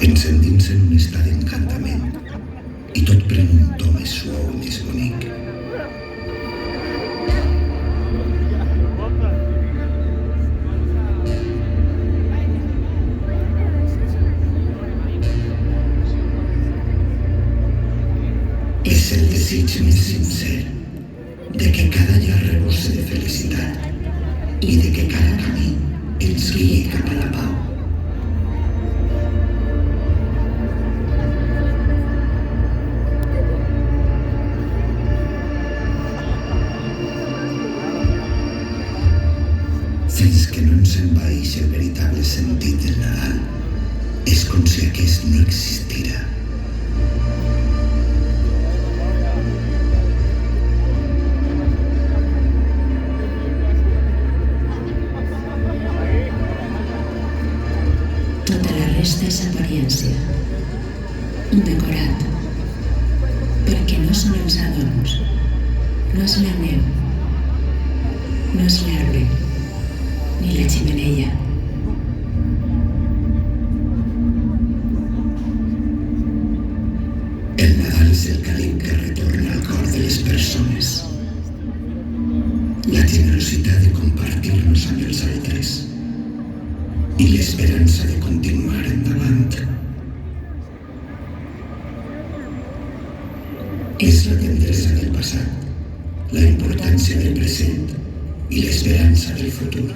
Ens endinsa en un estat d'encantament i tot pren un to més suau i més bonic. És el desig més sincer de que cada llar rebosse de felicitat i de que cada camí ens guiï cap a la pau. Fins que no ens envaeix el veritable sentit del Nadal, és com si aquest no existira. Tota la resta és apariència, un decorat, perquè no són els adorns, no és la neu, no és l'arbre, ni la xemeneia. El Nadal és el càlid que retorna al cor de les persones. La generositat de compartir-nos amb els altres i l'esperança de continuar endavant. És la tendresa del passat, la importància del present i l'esperança del futur.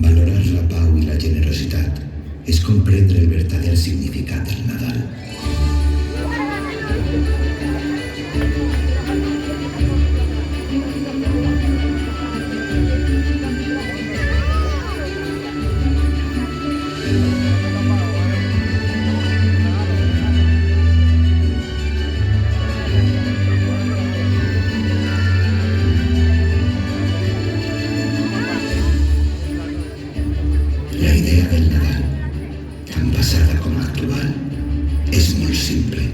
Valorar la pau i la generositat és comprendre el verdader significat del Nadal. La idea del Nadal, tan passada com actual, és molt simple.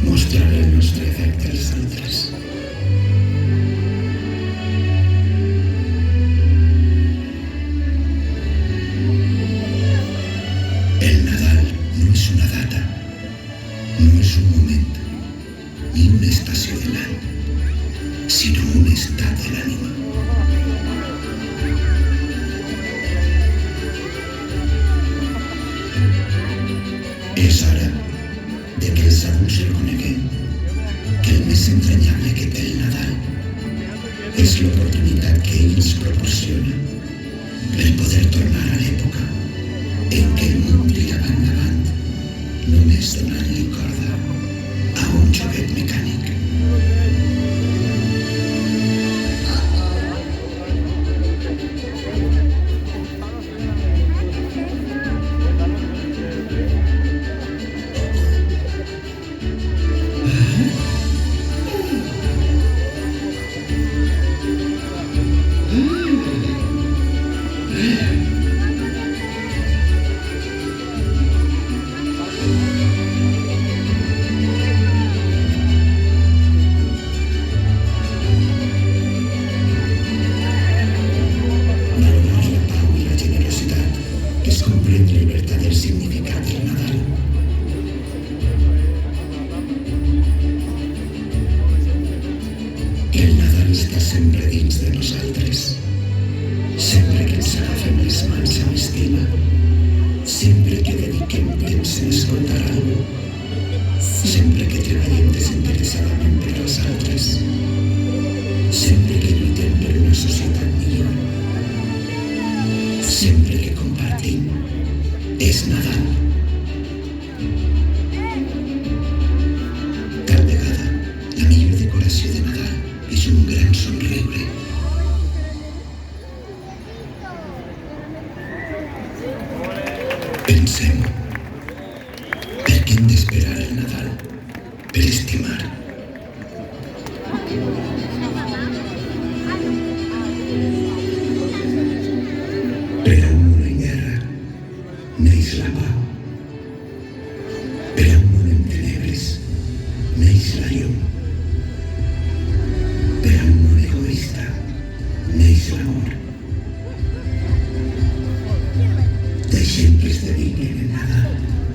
Mostrar el nostre afecte als altres. El Nadal no és una data, no és un moment, ni una estació de l'any, sinó un estat de l'ànima. És hora de que els adults reconeguem que el més entranyable que té el Nadal és l'oportunitat que ell ens proporciona per poder tornar a l'època en què el món tirava endavant només donant-li corda a un joguet mecànic. hem d'esperar el Nadal per estimar. Per a un món en guerra neix la pau. Per a un món en tenebres neix la llum. Per a un món egoista neix l'amor. Deixem que esdevinguen en Nadal.